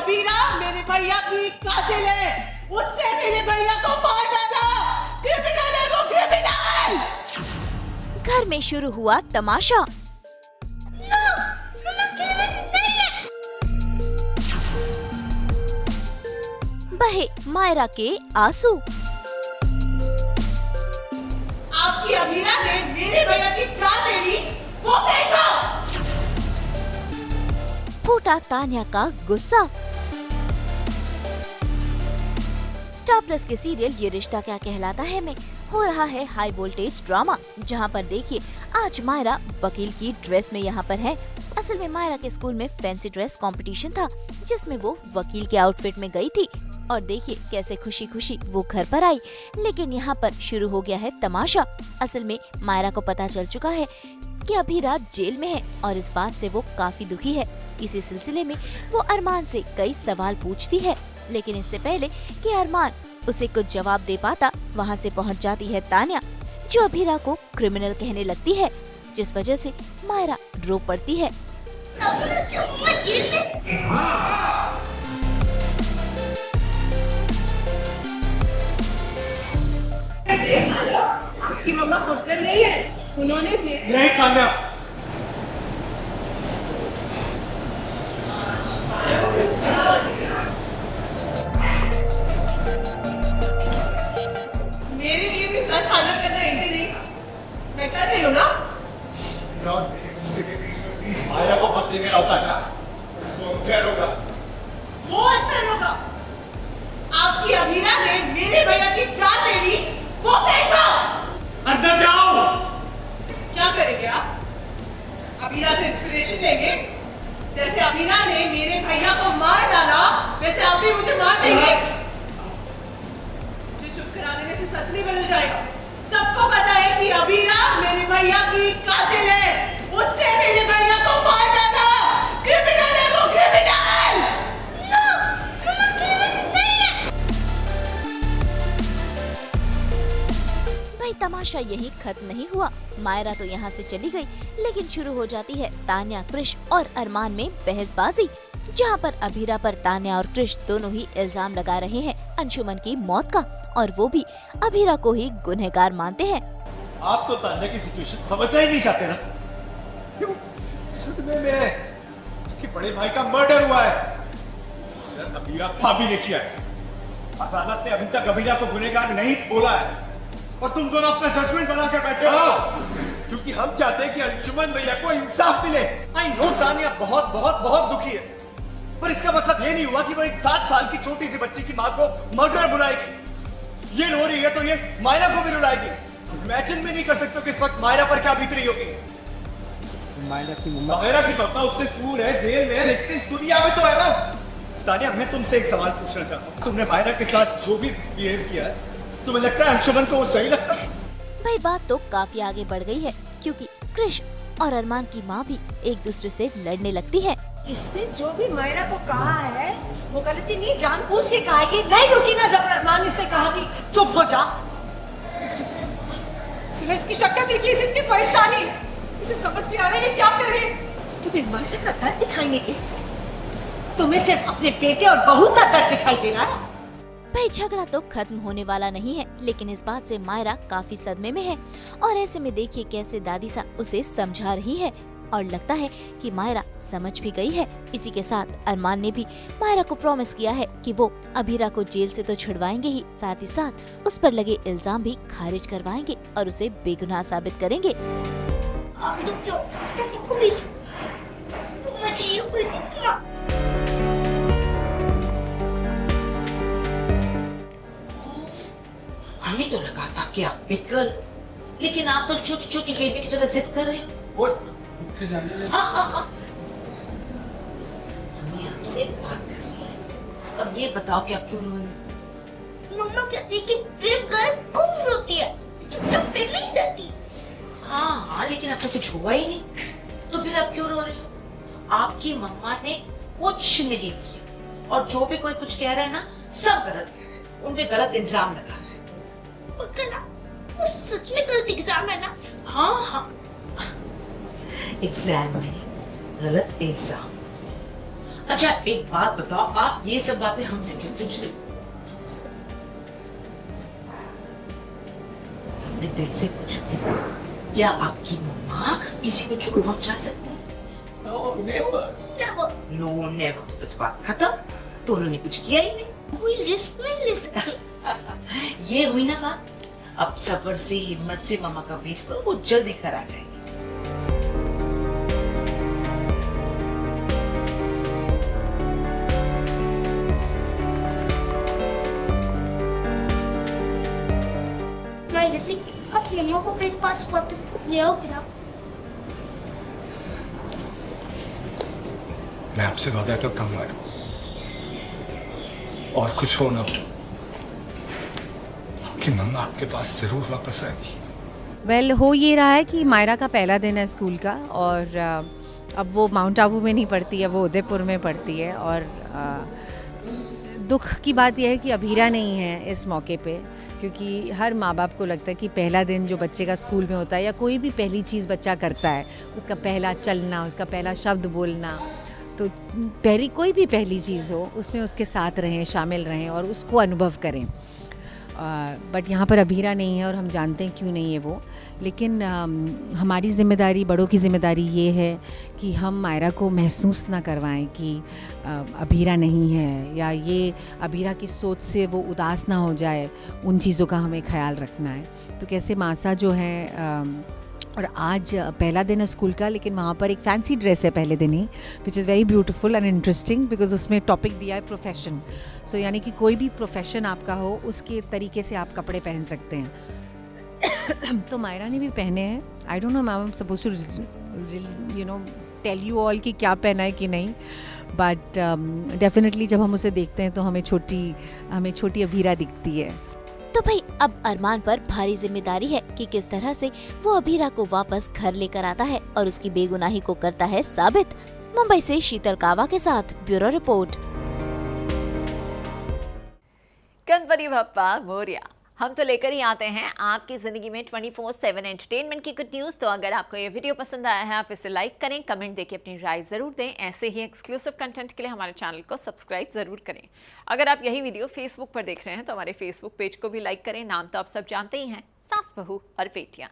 अबीरा मेरे भैया की कातिल है, उसने मेरे भैया को मार डाला। क्रिमिनल है वो, क्रिमिनल। घर में शुरू हुआ तमाशा। बहे मायरा के आंसू। आपकी अबीरा ने मेरे भैया की जान ले ली, वो फेंका। फूटा तान्या का गुस्सा। स्टार प्लस के सीरियल ये रिश्ता क्या कहलाता है में हो रहा है हाई वोल्टेज ड्रामा, जहां पर देखिए आज मायरा वकील की ड्रेस में यहाँ पर है। असल में मायरा के स्कूल में फैंसी ड्रेस कंपटीशन था, जिसमें वो वकील के आउटफिट में गई थी और देखिए कैसे खुशी खुशी वो घर पर आई। लेकिन यहाँ पर शुरू हो गया है तमाशा। असल में मायरा को पता चल चुका है कि अबीरा जेल में है और इस बात से वो काफी दुखी है। इसी सिलसिले में वो अरमान से कई सवाल पूछती है, लेकिन इससे पहले कि अरमान उसे कुछ जवाब दे पाता, वहाँ से पहुँच जाती है तान्या, जो अबीरा को क्रिमिनल कहने लगती है, जिस वजह से मायरा रो पड़ती है। आपकी मम्मा हॉस्टल नहीं है, उन्होंने नहीं तान्या, मेरे लिए भी सच हालत करना इजी नहीं। मैं कर रही हूँ ना। मायरा को पत्नी में होता है, वो फेल होगा। वो फेल होगा। आपकी अबीरा ने मेरे भैया की जान ले ली, वो फेंका। अंदर जाओ। क्या करेंगे आप? अबीरा से इंस्पिरेशन लेंगे? जैसे अबीरा ने मेरे भैया को मार डाला, वैसे आप भी मुझे मार देंगे? मुझे चुप करा देने से सच नहीं बदल जाएगा। सबको पता है कि अबीरा मेरे भैया की कातिल है, उसने मेरे भैया को मार डाला। क्रिमिनल है वो, क्रिमिनल। भाई तमाशा यही खत्म नहीं हुआ। मायरा तो यहाँ से चली गई, लेकिन शुरू हो जाती है तान्या, कृष और अरमान में बहसबाजी, जहाँ पर अबीरा पर तान्या और कृष दोनों ही इल्जाम लगा रहे हैं अंशुमन की मौत का, और वो भी अबीरा को ही गुनहगार मानते हैं। आप तो तान्या की सिचुएशन समझना ही नहीं चाहते ना? क्यों? सदमे में है, उसके बड़े भाई का मर्डर हुआ है, अबीरा भाभी ने किया है। अदालत ने अभी तक अबीरा को गुनहगार नहीं बोला है, और तुम दोनों अपना जजमेंट बना कर बैठे हो, क्योंकि हम चाहते हैं कि अंशुमन भैया को इंसाफ मिले। आई नो तान्या बहुत बहुत बहुत दुखी है, पर इसका मतलब ये नहीं हुआ कि वो एक 7 साल की छोटी सी बच्ची की माँ को मर्डर बुलाएगी। ये रो रही है तो ये मायरा को भी रुलाएगी। इमेजिन भी नहीं कर सकते कि इस वक्त मायरा पर क्या बीत रही होगी। मायरा की मम्मा उससे दूर है, जेल में है, लेकिन इस दुनिया में तो है ना। तान्या, मैं तुमसे एक सवाल पूछना चाहता हूँ, तुमने मायरा के साथ जो भी बिहेव किया है, तुम्हें लगता है अंशुमन को वो सही लगता है? भाई बात तो काफी आगे बढ़ गई है, क्योंकि कृष और अरमान की माँ भी एक दूसरे से लड़ने लगती है। इसने जो भी मायरा को कहा है वो गलती नहीं, जानबूझ के कहा है कि नहीं रुकी ना जब अरमान ने कहा कि चुप हो जा। सिर्फ इसकी शक्ल देखिए, इतनी परेशानी, इसे समझ भी आ रहा है क्या करे। तुम्हें मन से दर्द दिखाई नहीं दे, तुम्हें सिर्फ अपने बेटे और बहू का दर्द दिखाई दे रहा है। भाई झगड़ा तो खत्म होने वाला नहीं है, लेकिन इस बात से मायरा काफी सदमे में है, और ऐसे में देखिए कैसे दादी सा उसे समझा रही है, और लगता है कि मायरा समझ भी गई है। इसी के साथ अरमान ने भी मायरा को प्रॉमिस किया है कि वो अबीरा को जेल से तो छुड़वाएंगे ही, साथ ही साथ उस पर लगे इल्जाम भी खारिज करवाएंगे और उसे बेगुनाह साबित करेंगे। हमें तो लगा था कि आप पिकल, लेकिन आप तो छोटी छोटी बेबी की तरह जिद कर रहे हो। हमें आपसे बात करनी है। अब ये बताओ कि आप क्यों रो रहे हो? मम्मा कहती है कि प्रेम कर खूब रोती है, चुपचाप पे नहीं सहती। हाँ, लेकिन आपने कुछ हुआ ही नहीं, तो फिर आप क्यों रो रहे हो? आपकी मम्मा ने कुछ नहीं किया, और जो भी कोई कुछ कह रहा है ना, सब गलत कह रहा है, उन पे गलत इल्जाम लगा रहा है। पक्का ना? वो सच में गलत एग्जाम है ना? हाँ, एग्जाम में गलत इल्जाम। अच्छा एक बात बताओ, आप ये सब बातें हमसे क्यों पूछ रहे हो? अपने दिल से पूछो, क्या आपकी मम्मा किसी को चोट पहुंचा सकती है? No, never. नो नेवर तो बात खत्म, तो उन्होंने कुछ किया ही नहीं। कोई रिस्क नहीं ले सकते। ये हुई ना बात। अब सब्र से हिम्मत से मामा का वेट करो, वो जल्दी घर आ जाएगी। आप मम्मा को ब्रेकफास्ट वापस ले आओ क्या? मैं आपसे वादा करता हूँ मैडम, और कुछ हो ना हो, आपकी मम्मा आपके पास जरूर वापस आएगी। वेल हो ये रहा है कि मायरा का पहला दिन है स्कूल का, और अब वो माउंट आबू में नहीं पढ़ती है, वो उदयपुर में पढ़ती है। और दुख की बात यह है कि अभीरा नहीं है इस मौके पे, क्योंकि हर माँ बाप को लगता है कि पहला दिन जो बच्चे का स्कूल में होता है, या कोई भी पहली चीज़ बच्चा करता है, उसका पहला चलना, उसका पहला शब्द बोलना, तो पहली कोई भी पहली चीज़ हो उसमें उसके साथ रहें, शामिल रहें और उसको अनुभव करें। बट यहाँ पर अभीरा नहीं है और हम जानते हैं क्यों नहीं है वो। लेकिन हमारी ज़िम्मेदारी, बड़ों की ज़िम्मेदारी ये है कि हम मायरा को महसूस ना करवाएं कि अभीरा नहीं है, या ये अभीरा की सोच से वो उदास ना हो जाए। उन चीज़ों का हमें ख्याल रखना है। तो कैसे मासा जो है, और आज पहला दिन है स्कूल का, लेकिन वहाँ पर एक फैंसी ड्रेस है पहले दिन ही, which is very beautiful and interesting, because उसमें टॉपिक दिया है प्रोफेशन। सो यानी कि कोई भी प्रोफेशन आपका हो, उसके तरीके से आप कपड़े पहन सकते हैं। तो मायरा ने भी पहने हैं। I don't know, I am suppose to you know tell you all कि क्या पहना है कि नहीं, बट डेफिनेटली जब हम उसे देखते हैं तो हमें छोटी अभीरा दिखती है। तो भाई अब अरमान पर भारी जिम्मेदारी है कि किस तरह से वो अभीरा को वापस घर लेकर आता है और उसकी बेगुनाही को करता है साबित। मुंबई से शीतल कावा के साथ ब्यूरो रिपोर्ट। गणपति बप्पा मोरया। हम तो लेकर ही आते हैं आपकी जिंदगी में 24/7 एंटरटेनमेंट की गुड न्यूज़। तो अगर आपको ये वीडियो पसंद आया है, आप इसे लाइक करें, कमेंट देके अपनी राय ज़रूर दें। ऐसे ही एक्सक्लूसिव कंटेंट के लिए हमारे चैनल को सब्सक्राइब ज़रूर करें। अगर आप यही वीडियो फेसबुक पर देख रहे हैं तो हमारे फेसबुक पेज को भी लाइक करें। नाम तो आप सब जानते ही हैं, सास बहू और बेटियाँ।